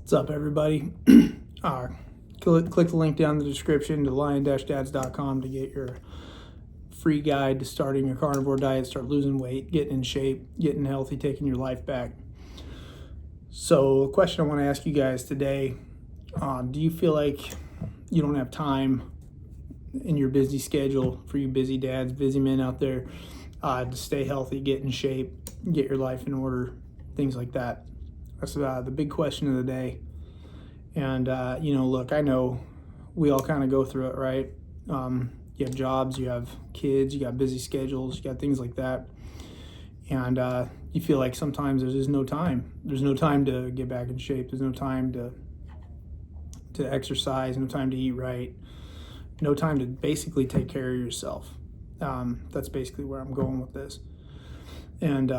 What's up, everybody? uh, click the link down in the description to lion-dads.com to get your free guide to starting a carnivore diet, start losing weight, getting in shape, getting healthy, taking your life back. So, a question I want to ask you guys today, do you feel like you don't have time in your busy schedule, for you busy dads, busy men out there, to stay healthy, get in shape, get your life in order, things like that? That's the big question of the day. And, look, I know we all kind of go through it, right? You have jobs, you have kids, you got busy schedules, you got things like that. And you feel like sometimes there's just no time. There's no time to get back in shape. There's no time to exercise, no time to eat right, no time to basically take care of yourself. That's basically where I'm going with this. And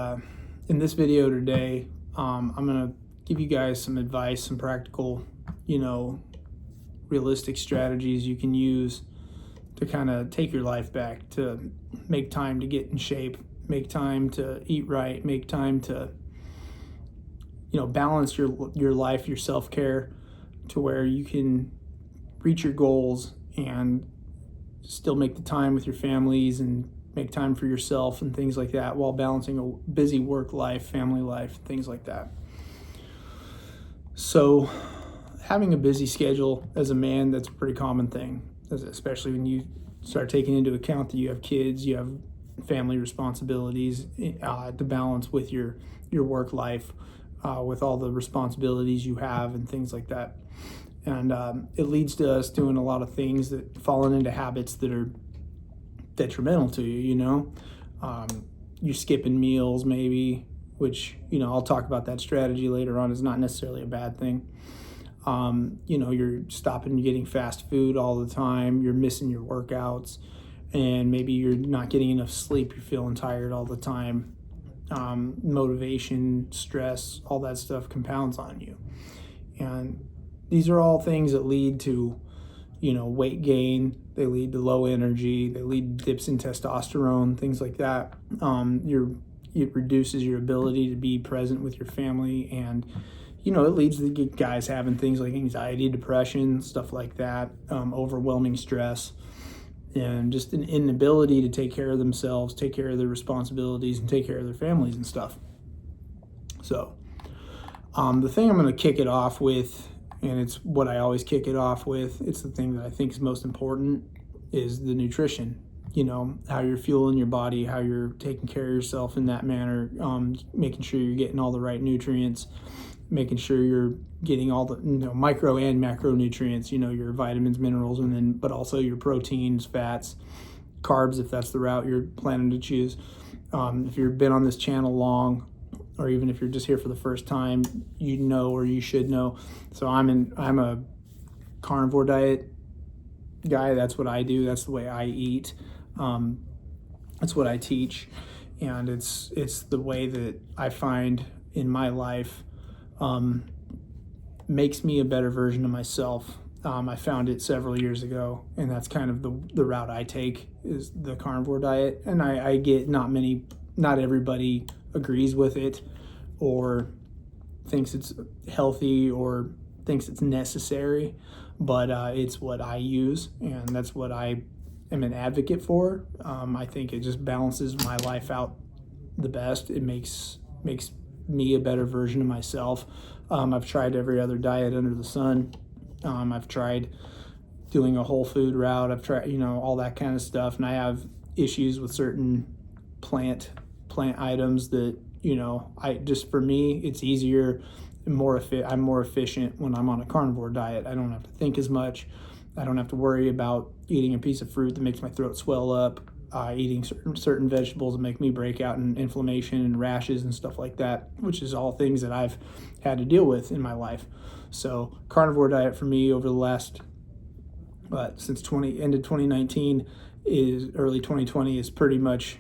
in this video today, I'm going to give you guys some advice, some practical, realistic strategies you can use to kind of take your life back, to make time to get in shape, make time to eat right, make time to, balance your life, your self-care, to where you can reach your goals and still make the time with your families and make time for yourself and things like that, while balancing a busy work life, family life, things like that. So having a busy schedule as a man, that's a pretty common thing, especially when you start taking into account that you have kids, you have family responsibilities to balance with your work life, with all the responsibilities you have and things like that. And it leads to us doing a lot of things that falling into habits that are detrimental to you. You're skipping meals maybe, which, I'll talk about that strategy later on, is not necessarily a bad thing. You're stopping getting fast food all the time, you're missing your workouts, and maybe you're not getting enough sleep, you're feeling tired all the time. Motivation, stress, all that stuff compounds on you. And these are all things that lead to, weight gain, they lead to low energy, they lead to dips in testosterone, things like that. It reduces your ability to be present with your family, and it leads to guys having things like anxiety, depression, stuff like that, overwhelming stress, and just an inability to take care of themselves, take care of their responsibilities, and take care of their families and stuff. So the thing I'm going to kick it off with, and it's what I always kick it off with, it's the thing that I think is most important, is the nutrition. How you're fueling your body, how you're taking care of yourself in that manner, making sure you're getting all the right nutrients, making sure you're getting all the micro and macronutrients, your vitamins, minerals, but also your proteins, fats, carbs, if that's the route you're planning to choose. If you've been on this channel long, or even if you're just here for the first time, or you should know. So I'm a carnivore diet guy. That's what I do. That's the way I eat. That's what I teach, and it's the way that I find in my life makes me a better version of myself. I found it several years ago, and that's kind of the route I take, is the carnivore diet. And I get not everybody agrees with it, or thinks it's healthy, or thinks it's necessary, but it's what I use, and that's what I am an advocate for. I think it just balances my life out the best. It makes me a better version of myself. I've tried every other diet under the sun. I've tried doing a whole food route. I've tried, all that kind of stuff, and I have issues with certain plant items that, for me, it's easier and I'm more efficient when I'm on a carnivore diet. I don't have to think as much. I don't have to worry about eating a piece of fruit that makes my throat swell up, eating certain vegetables that make me break out in inflammation and rashes and stuff like that, which is all things that I've had to deal with in my life. So carnivore diet for me over the last, since end of 2019, early 2020, is pretty much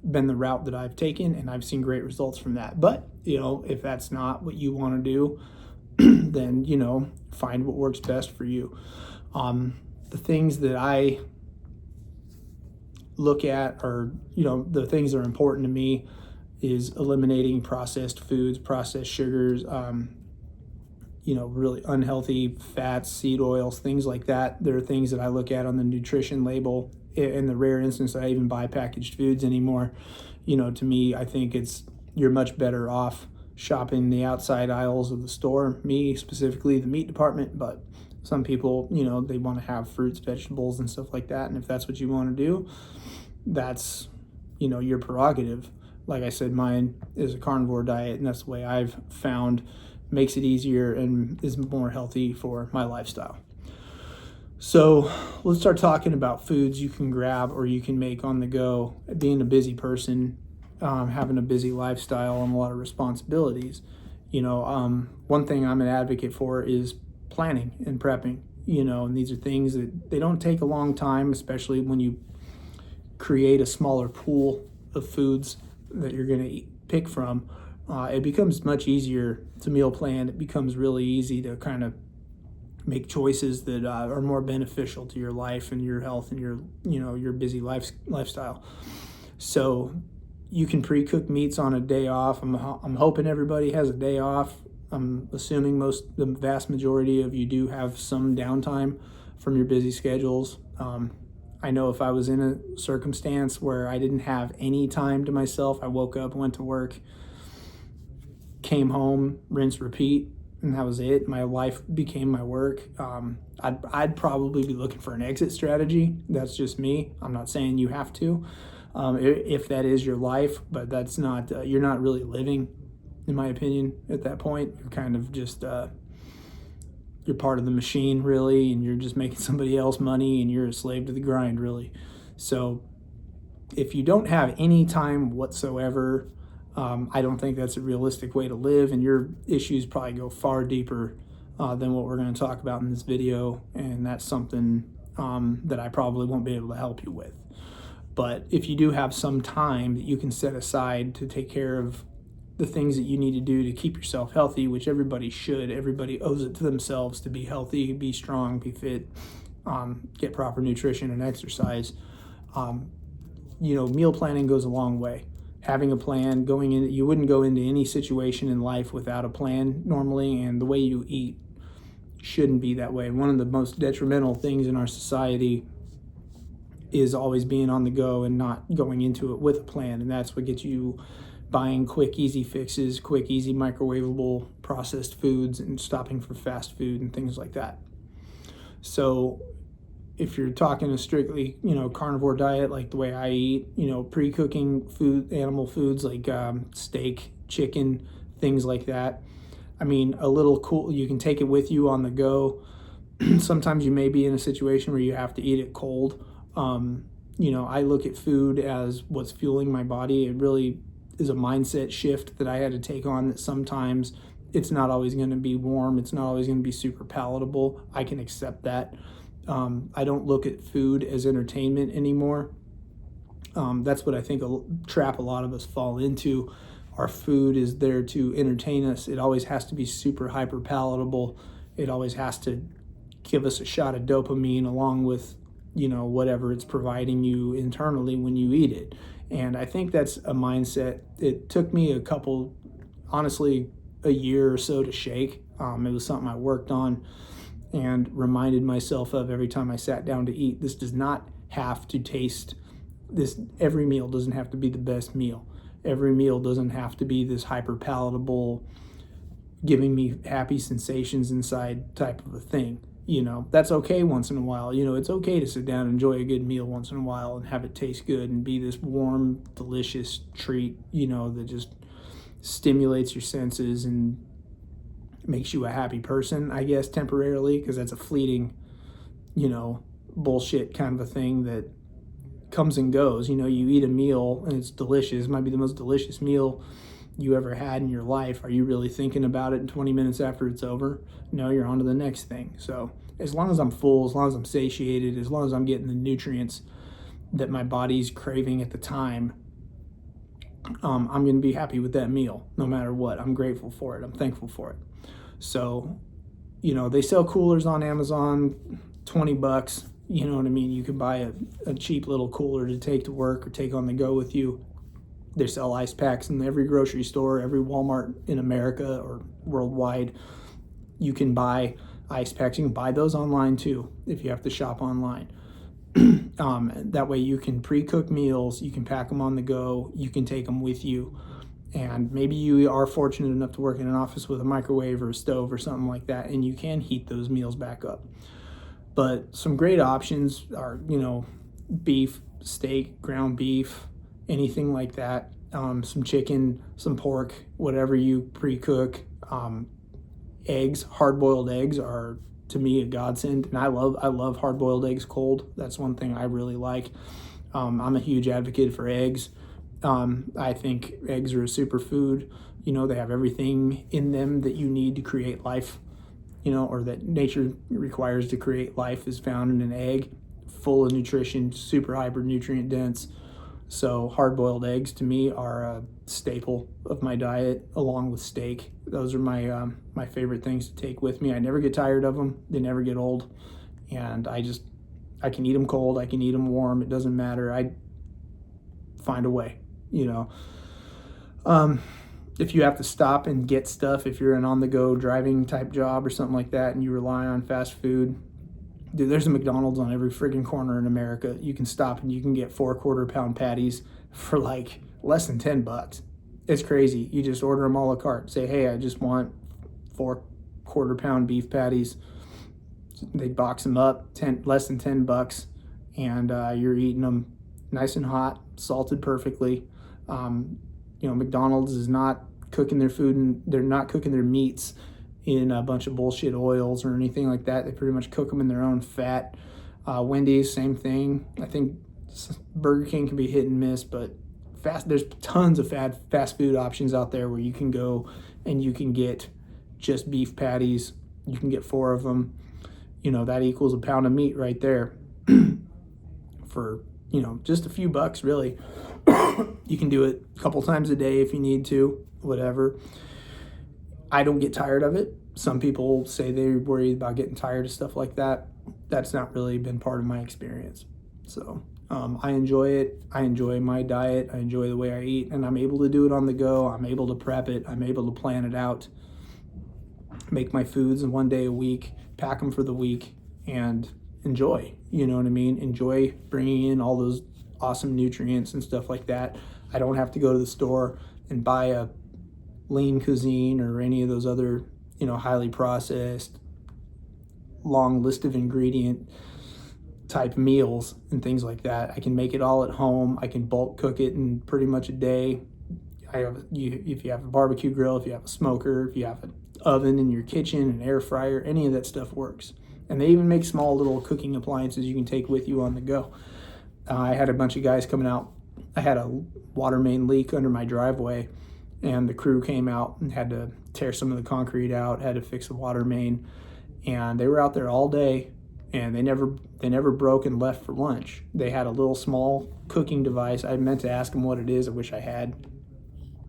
been the route that I've taken, and I've seen great results from that. But, if that's not what you want to do, then, find what works best for you. The things that I look at are, the things that are important to me is eliminating processed foods, processed sugars, really unhealthy fats, seed oils, things like that. There are things that I look at on the nutrition label. In the rare instance that I even buy packaged foods anymore, to me, I think you're much better off shopping the outside aisles of the store. Me specifically, the meat department, but some people, they want to have fruits, vegetables, and stuff like that. And if that's what you want to do, that's, your prerogative. Like I said, mine is a carnivore diet, and that's the way I've found makes it easier and is more healthy for my lifestyle. So let's start talking about foods you can grab or you can make on the go. Being a busy person, having a busy lifestyle and a lot of responsibilities, one thing I'm an advocate for is planning and prepping, and these are things that they don't take a long time, especially when you create a smaller pool of foods that you're going to pick from. It becomes much easier to meal plan. It becomes really easy to kind of make choices that are more beneficial to your life and your health and your busy lifestyle. So you can pre-cook meats on a day off. I'm hoping everybody has a day off. I'm assuming the vast majority of you do have some downtime from your busy schedules. I know if I was in a circumstance where I didn't have any time to myself, I woke up, went to work, came home, rinse, repeat, and that was it. My life became my work. I'd probably be looking for an exit strategy. That's just me. I'm not saying you have to, if that is your life, but that's not, you're not really living, in my opinion, at that point. You're kind of just, you're part of the machine, really, and you're just making somebody else money, and you're a slave to the grind, really. So if you don't have any time whatsoever, I don't think that's a realistic way to live, and your issues probably go far deeper than what we're going to talk about in this video, and that's something that I probably won't be able to help you with. But if you do have some time that you can set aside to take care of the things that you need to do to keep yourself healthy, which everybody should, everybody owes it to themselves to be healthy, be strong, be fit, get proper nutrition and exercise, meal planning goes a long way. Having a plan, you wouldn't go into any situation in life without a plan normally, and the way you eat shouldn't be that way. One of the most detrimental things in our society is always being on the go and not going into it with a plan, and that's what gets you buying quick, easy fixes, quick, easy microwavable processed foods, and stopping for fast food and things like that. So if you're talking a strictly, carnivore diet, like the way I eat, pre-cooking animal foods like steak, chicken, things like that. I mean, a little cool, you can take it with you on the go. Sometimes you may be in a situation where you have to eat it cold. I look at food as what's fueling my body. It really is a mindset shift that I had to take on, that sometimes it's not always going to be warm. It's not always going to be super palatable. I can accept that. I don't look at food as entertainment anymore. That's what I think a trap a lot of us fall into. Our food is there to entertain us. It always has to be super hyper palatable. It always has to give us a shot of dopamine along with, whatever it's providing you internally when you eat it. And I think that's a mindset. It took me honestly, a year or so to shake. It was something I worked on and reminded myself of every time I sat down to eat. This does not have to taste this. Every meal doesn't have to be the best meal. Every meal doesn't have to be this hyper palatable, giving me happy sensations inside type of a thing. That's okay once in a while. It's okay to sit down and enjoy a good meal once in a while and have it taste good and be this warm, delicious treat, that just stimulates your senses and makes you a happy person, I guess, temporarily, because that's a fleeting, bullshit kind of a thing that comes and goes. You eat a meal and it's delicious. It might be the most delicious meal you ever had in your life. Are you really thinking about it in 20 minutes after it's over? No, you're on to the next thing. So as long as I'm full, as long as I'm satiated, as long as I'm getting the nutrients that my body's craving at the time, I'm going to be happy with that meal no matter what. I'm grateful for it. I'm thankful for it. So, they sell coolers on Amazon, $20. You know what I mean? You can buy a cheap little cooler to take to work or take on the go with you. They sell ice packs in every grocery store, every Walmart in America or worldwide. You can buy ice packs. You can buy those online too if you have to shop online. That way you can pre-cook meals, you can pack them on the go, you can take them with you. And maybe you are fortunate enough to work in an office with a microwave or a stove or something like that, and you can heat those meals back up. But some great options are, beef, steak, ground beef, anything like that. Some chicken, some pork, whatever you pre-cook. Eggs, hard-boiled eggs are, to me, a godsend, and I love hard-boiled eggs cold. That's one thing I really like. I'm a huge advocate for eggs. I think eggs are a superfood. They have everything in them that you need to create life, or that nature requires to create life is found in an egg, full of nutrition, super hyper nutrient dense. So hard-boiled eggs to me are a staple of my diet, along with steak. Those are my favorite things to take with me. I never get tired of them. They never get old, and I can eat them cold. I can eat them warm. It doesn't matter. I find a way. If you have to stop and get stuff, if you're an on-the-go driving type job or something like that, and you rely on fast food, dude, there's a McDonald's on every friggin' corner in America. You can stop and you can get 4 quarter-pound patties for like less than $10. It's crazy. You just order them a la carte. Say, hey, I just want 4 quarter-pound beef patties. They box them up, less than $10, and you're eating them nice and hot, salted perfectly. McDonald's is not cooking their food, and they're not cooking their meats in a bunch of bullshit oils or anything like that. They pretty much cook them in their own fat. Wendy's, same thing. I think Burger King can be hit and miss, but there's tons of fast food options out there where you can go and you can get just beef patties. You can get 4 of them. That equals a pound of meat right there for, just a few bucks, really. You can do it a couple times a day if you need to, whatever. I don't get tired of it. Some people say they're worried about getting tired of stuff like that. That's not really been part of my experience. So I enjoy it. I enjoy my diet. I enjoy the way I eat, and I'm able to do it on the go. I'm able to prep it. I'm able to plan it out, make my foods in 1 day a week, pack them for the week, and enjoy. You know what I mean? Enjoy bringing in all those awesome nutrients and stuff like that. I don't have to go to the store and buy a lean cuisine or any of those other, highly processed, long list of ingredient type meals and things like that. I can make it all at home. I can bulk cook it in pretty much a day. If you have a barbecue grill, if you have a smoker, if you have an oven in your kitchen, an air fryer, any of that stuff works. And they even make small little cooking appliances you can take with you on the go. I had a bunch of guys coming out. I had a water main leak under my driveway, and the crew came out and had to tear some of the concrete out, had to fix the water main, and they were out there all day, and they never broke and left for lunch. They had a little small cooking device. I meant to ask them what it is. I wish I had.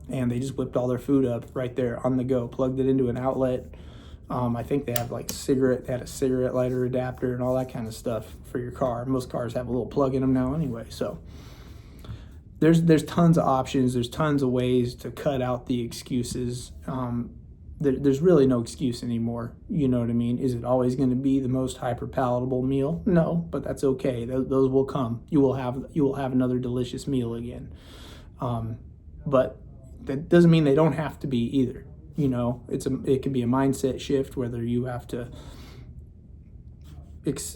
And they just whipped all their food up right there on the go, plugged it into an outlet. I think they have they had a cigarette lighter adapter and all that kind of stuff for your car. Most cars have a little plug in them now anyway. So there's tons of options. There's tons of ways to cut out the excuses. There's really no excuse anymore. You know what I mean? Is it always going to be the most hyper palatable meal? No, but that's okay. Those will come. You will have another delicious meal again. But that doesn't mean they don't have to be either. It can be a mindset shift, whether you have to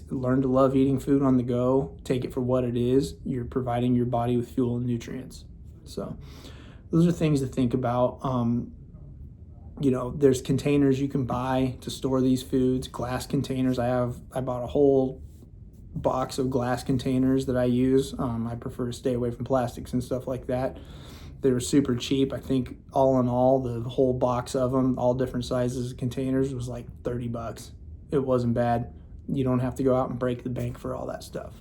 learn to love eating food on the go, take it for what it is. You're providing your body with fuel and nutrients. So those are things to think about. There's containers you can buy to store these foods, glass containers. I bought a whole box of glass containers that I use. I prefer to stay away from plastics and stuff like that. They were super cheap. I think all in all, the whole box of them, all different sizes of containers, was like $30. It wasn't bad. You don't have to go out and break the bank for all that stuff.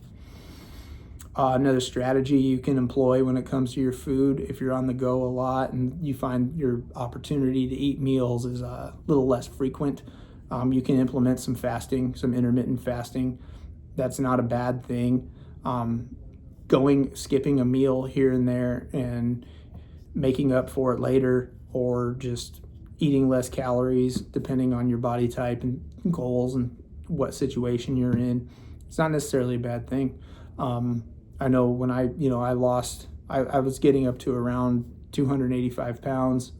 Another strategy you can employ when it comes to your food, if you're on the go a lot and you find your opportunity to eat meals is a little less frequent, you can implement some fasting, some intermittent fasting. That's not a bad thing. Skipping a meal here and there and making up for it later, or just eating less calories depending on your body type and goals and what situation you're in. It's not necessarily a bad thing. I know when I was getting up to around 285 pounds,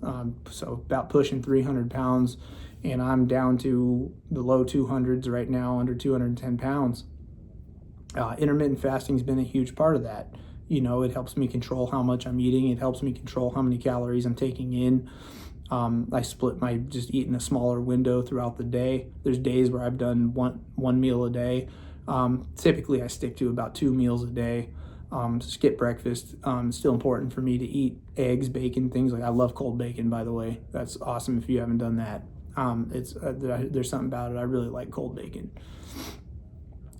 so about pushing 300 pounds, and I'm down to the low 200s right now, under 210 pounds. Intermittent fasting has been a huge part of that. It helps me control how much I'm eating. It helps me control how many calories I'm taking in. I split my just eating a smaller window throughout the day. There's days where I've done one meal a day. Typically, I stick to about 2 meals a day. Skip breakfast. It's still important for me to eat eggs, bacon, things like. I love cold bacon, by the way. That's awesome if you haven't done that. There's something about it. I really like cold bacon.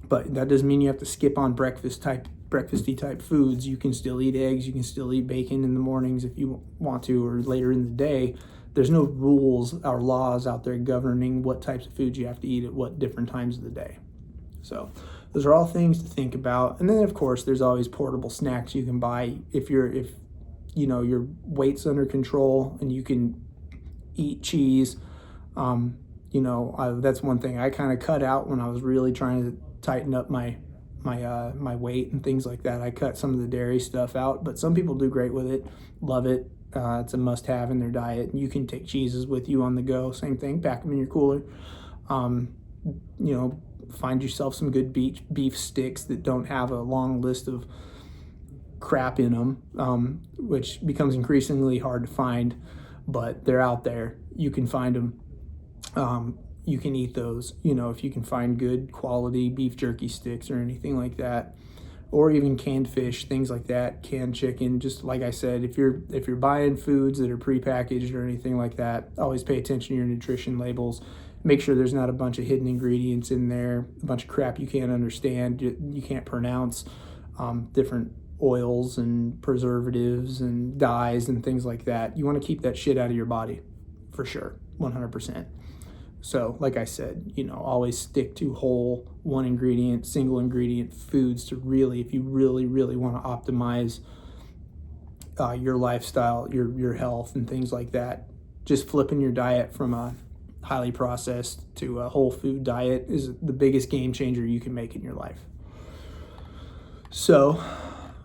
But that doesn't mean you have to skip on breakfasty type foods. You can still eat eggs. You can still eat bacon in the mornings if you want to, or later in the day. There's no rules or laws out there governing what types of foods you have to eat at what different times of the day. So those are all things to think about. And then of course there's always portable snacks you can buy if your weight's under control and you can eat cheese. That's one thing I kind of cut out when I was really trying to tighten up my weight and things like that. I cut some of the dairy stuff out, but some people do great with it, love it. It's a must-have in their diet. You can take cheeses with you on the go. Same thing, pack them in your cooler. Find yourself some good beef sticks that don't have a long list of crap in them, which becomes increasingly hard to find, but they're out there. You can find them. You can eat those, if you can find good quality beef jerky sticks or anything like that, or even canned fish, things like that, canned chicken. Just like I said, if you're buying foods that are prepackaged or anything like that, always pay attention to your nutrition labels. Make sure there's not a bunch of hidden ingredients in there, a bunch of crap you can't understand, you can't pronounce, different oils and preservatives and dyes and things like that. You want to keep that shit out of your body, for sure, 100%. So like I said, always stick to whole, one ingredient, single ingredient foods to really, if you really, really want to optimize your lifestyle, your health and things like that. Just flipping your diet from a highly processed to a whole food diet is the biggest game changer you can make in your life. So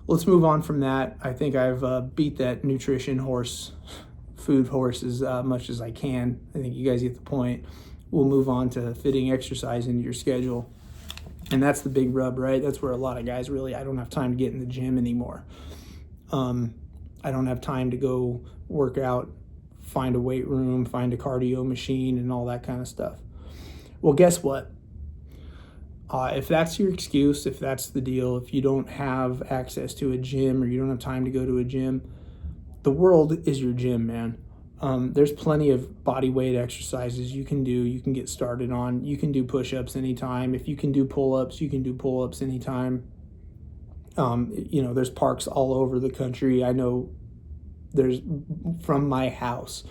let's move on from that. I think I've beat that nutrition food horse as much as I can. I think you guys get the point. We'll move on to fitting exercise into your schedule. And that's the big rub, right? That's where a lot of guys really, I don't have time to get in the gym anymore. I don't have time to go work out, find a weight room, find a cardio machine and all that kind of stuff. Well, guess what? If that's your excuse, if that's the deal, if you don't have access to a gym or you don't have time to go to a gym, the world is your gym, man. There's plenty of body weight exercises you can do, you can get started on. You can do push-ups anytime. If you can do pull-ups, you can do pull-ups anytime. There's parks all over the country. I know there's, from my house,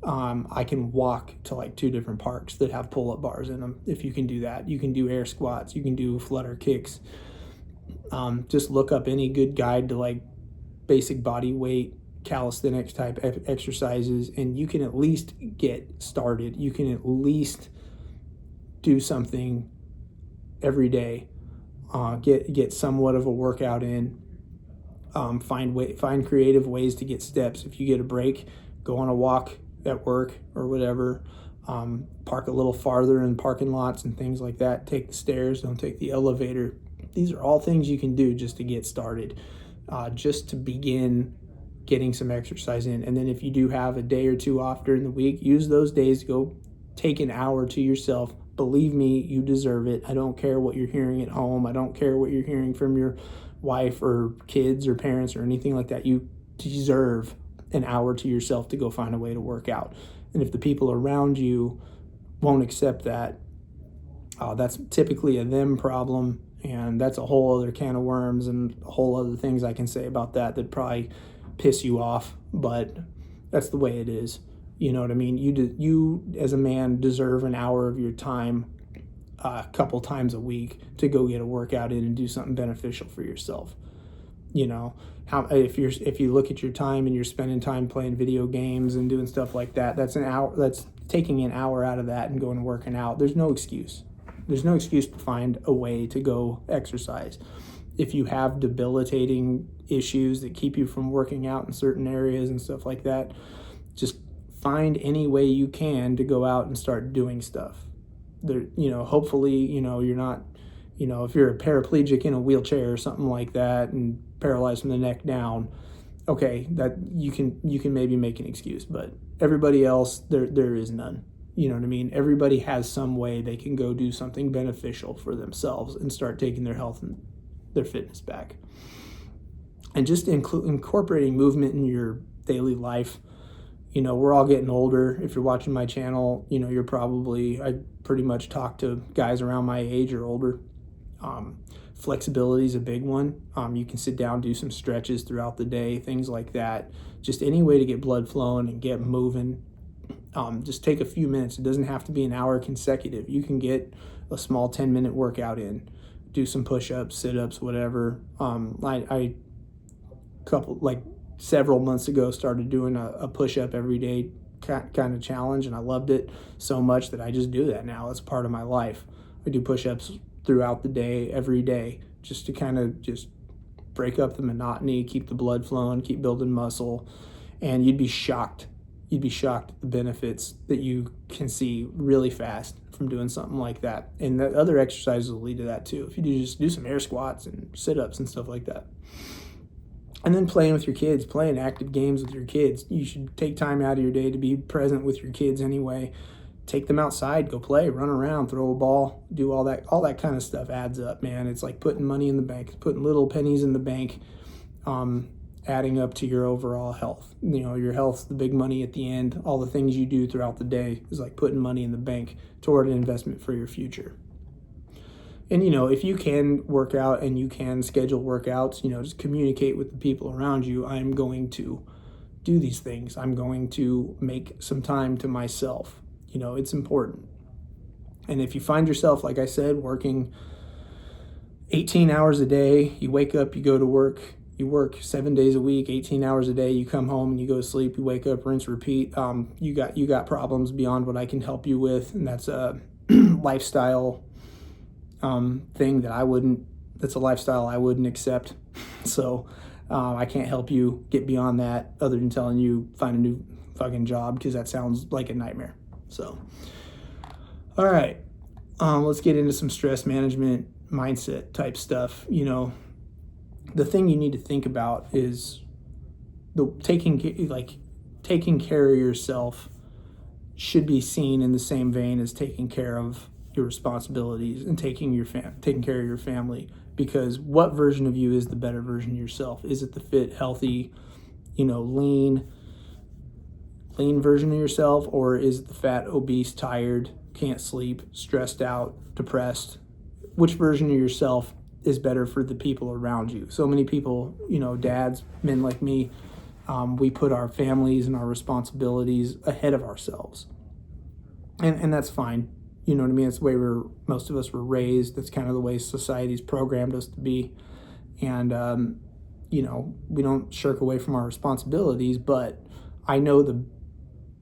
I can walk to like 2 different parks that have pull-up bars in them. If you can do that, you can do air squats, you can do flutter kicks. Just look up any good guide to like basic body weight calisthenics type exercises, and you can at least get started. You can at least do something every day. Get somewhat of a workout in. Find creative ways to get steps. If you get a break, go on a walk at work or whatever. Park a little farther in parking lots and things like that. Take the stairs, don't take the elevator. These are all things you can do just to get started, just to begin getting some exercise in. And then if you do have a day or two off during the week, use those days to go take an hour to yourself. Believe me, you deserve it. I don't care what you're hearing at home. I don't care what you're hearing from your wife or kids or parents or anything like that. You deserve an hour to yourself to go find a way to work out. And if the people around you won't accept that, that's typically a them problem. And that's a whole other can of worms and a whole other things I can say about that probably piss you off, but that's the way it is. You know what I mean? You as a man deserve an hour of your time a couple times a week to go get a workout in and do something beneficial for yourself. How if you look at your time and you're spending time playing video games and doing stuff like that, that's taking an hour out of that and going and working out. There's no excuse to find a way to go exercise. If you have debilitating issues that keep you from working out in certain areas and stuff like that, just find any way you can to go out and start doing stuff. Hopefully, you're not, if you're a paraplegic in a wheelchair or something like that and paralyzed from the neck down, okay, that you can maybe make an excuse, but everybody else, there is none. You know what I mean? Everybody has some way they can go do something beneficial for themselves and start taking their health and their fitness back. And just incorporating movement in your daily life. We're all getting older. If you're watching my channel, I pretty much talk to guys around my age or older. Flexibility is a big one. You can sit down, do some stretches throughout the day, things like that. Just any way to get blood flowing and get moving. Just take a few minutes. It doesn't have to be an hour consecutive. You can get a small 10-minute workout in. Do some push-ups, sit-ups, whatever. Several months ago started doing a push-up every day kind of challenge, and I loved it so much that I just do that now. It's part of my life. I do push-ups throughout the day, every day, just to kind of just break up the monotony, keep the blood flowing, keep building muscle, and you'd be shocked. You'd be shocked at the benefits that you can see really fast from doing something like that. And the other exercises will lead to that too. If you just do some air squats and sit-ups and stuff like that. And then playing with your kids, playing active games with your kids. You should take time out of your day to be present with your kids anyway. Take them outside, go play, run around, throw a ball, do all that. All that kind of stuff adds up, man. It's like putting money in the bank, putting little pennies in the bank, adding up to your overall health. Your health's the big money at the end. All the things you do throughout the day is like putting money in the bank toward an investment for your future. And, if you can work out and you can schedule workouts, just communicate with the people around you. I'm going to do these things. I'm going to make some time to myself. It's important. And if you find yourself, like I said, working 18 hours a day, you wake up, you go to work, you work 7 days a week, 18 hours a day, you come home and you go to sleep, you wake up, rinse, repeat. You got problems beyond what I can help you with. And that's a lifestyle thing that's a lifestyle I wouldn't accept. So I can't help you get beyond that other than telling you find a new fucking job, because that sounds like a nightmare. So, all right, let's get into some stress management mindset type stuff. The thing you need to think about is taking care of yourself should be seen in the same vein as taking care of your responsibilities and taking care of your family. Because what version of you is the better version of yourself? Is it the fit, healthy, lean version of yourself, or is it the fat, obese, tired, can't sleep, stressed out, depressed? Which version of yourself is better for the people around you? So many people, dads, men like me, we put our families and our responsibilities ahead of ourselves. And that's fine. You know what I mean? That's the way most of us were raised. That's kind of the way society's programmed us to be. And, we don't shirk away from our responsibilities, but I know the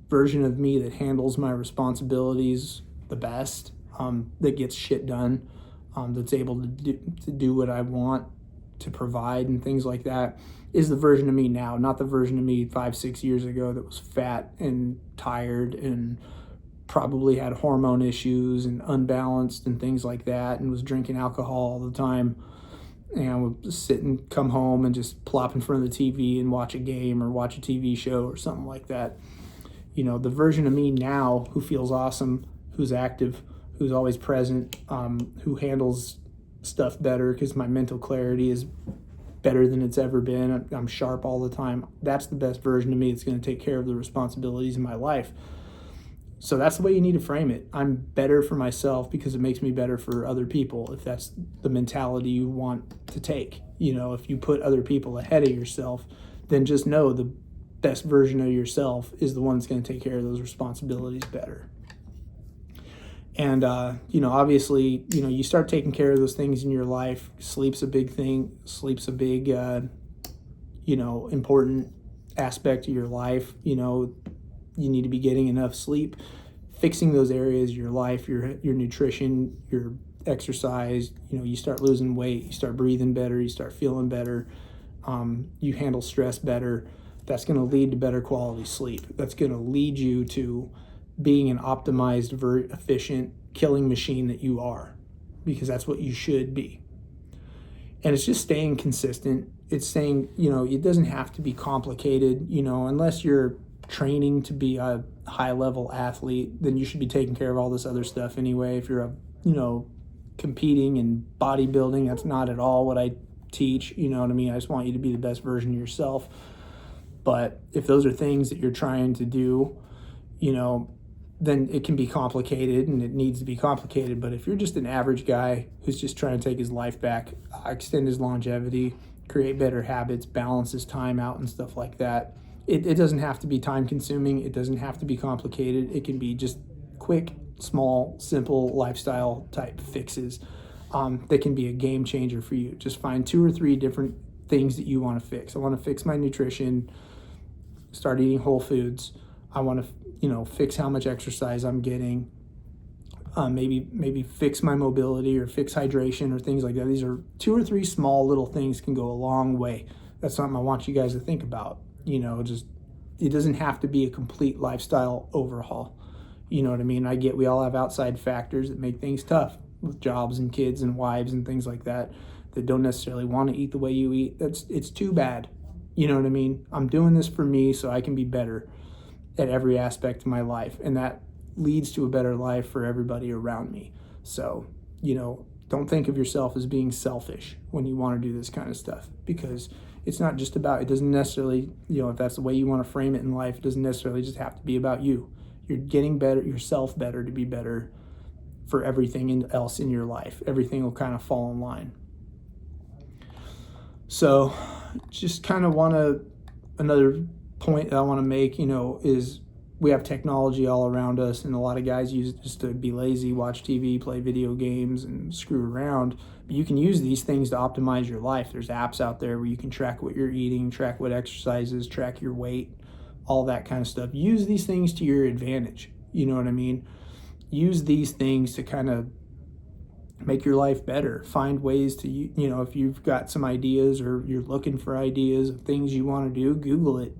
version of me that handles my responsibilities the best, that gets shit done, that's able to do what I want to provide and things like that, is the version of me now, not the version of me 5-6 years ago that was fat and tired and probably had hormone issues and unbalanced and things like that, and was drinking alcohol all the time, and would just come home and just plop in front of the TV and watch a game or watch a TV show or something like that. The version of me now who feels awesome, who's active, who's always present, who handles stuff better because my mental clarity is better than it's ever been. I'm sharp all the time. That's the best version of me that's going to take care of the responsibilities in my life. So that's the way you need to frame it. I'm better for myself because it makes me better for other people, if that's the mentality you want to take. If you put other people ahead of yourself, then just know the best version of yourself is the one that's going to take care of those responsibilities better. And, obviously, you start taking care of those things in your life. Sleep's a big thing. Sleep's a big, important aspect of your life. You need to be getting enough sleep, fixing those areas of your life, your nutrition, your exercise. You start losing weight, you start breathing better, you start feeling better, you handle stress better. That's going to lead to better quality sleep. That's going to lead you to being an optimized, very efficient killing machine that you are, because that's what you should be. And it's just staying consistent. It's saying, it doesn't have to be complicated, unless you're training to be a high level athlete, then you should be taking care of all this other stuff anyway. If you're competing in bodybuilding, that's not at all what I teach. You know what I mean? I just want you to be the best version of yourself. But if those are things that you're trying to do, then it can be complicated, and it needs to be complicated. But if you're just an average guy who's just trying to take his life back, extend his longevity, create better habits, balance his time out and stuff like that, it doesn't have to be time consuming. It doesn't have to be complicated. It can be just quick, small, simple lifestyle type fixes that can be a game changer for you. Just find 2 or 3 different things that you want to fix. I want to fix my nutrition, start eating whole foods. I want to fix how much exercise I'm getting, maybe fix my mobility or fix hydration or things like that. These are 2 or 3 small little things can go a long way. That's something I want you guys to think about. Just, it doesn't have to be a complete lifestyle overhaul. You know what I mean? I get we all have outside factors that make things tough with jobs and kids and wives and things like that don't necessarily want to eat the way you eat. It's too bad. You know what I mean? I'm doing this for me so I can be better at every aspect of my life, and that leads to a better life for everybody around me. So, don't think of yourself as being selfish when you want to do this kind of stuff, because it's not just about, it doesn't necessarily, if that's the way you want to frame it in life, it doesn't necessarily just have to be about you. You're getting better, yourself better to be better for everything else in your life. Everything will kind of fall in line. So just kind of another point that I want to make, is we have technology all around us, and a lot of guys use it just to be lazy, watch TV, play video games, and screw around. But you can use these things to optimize your life. There's apps out there where you can track what you're eating, track what exercises, track your weight, all that kind of stuff. Use these things to your advantage. You know what I mean? Use these things to kind of make your life better. Find ways to, if you've got some ideas or you're looking for ideas of things you want to do, Google it.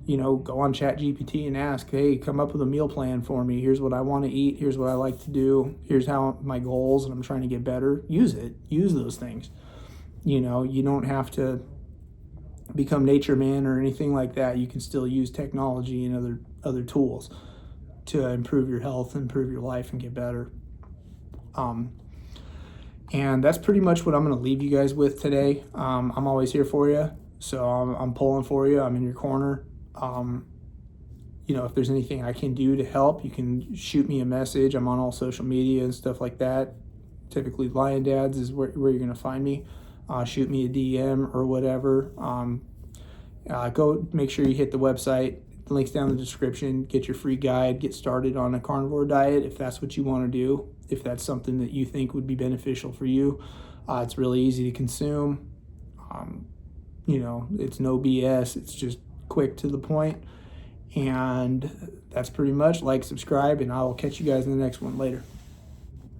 Go on ChatGPT and ask, hey, come up with a meal plan for me. Here's what I want to eat. Here's what I like to do. Here's how my goals, and I'm trying to get better. Use it. Use those things. You don't have to become nature man or anything like that. You can still use technology and other tools to improve your health, improve your life, and get better. And that's pretty much what I'm going to leave you guys with today. I'm always here for you, so I'm pulling for you. I'm in your corner. If there's anything I can do to help, you can shoot me a message. I'm on all social media and stuff like that. Typically, Lion Dads is where you're going to find me. Shoot me a DM or whatever. Go make sure you hit the website. The link's down in the description. Get your free guide. Get started on a carnivore diet if that's what you want to do. If that's something that you think would be beneficial for you. It's really easy to consume. It's no BS. It's just quick to the point. And that's pretty much. Like, subscribe, and I will catch you guys in the next one later.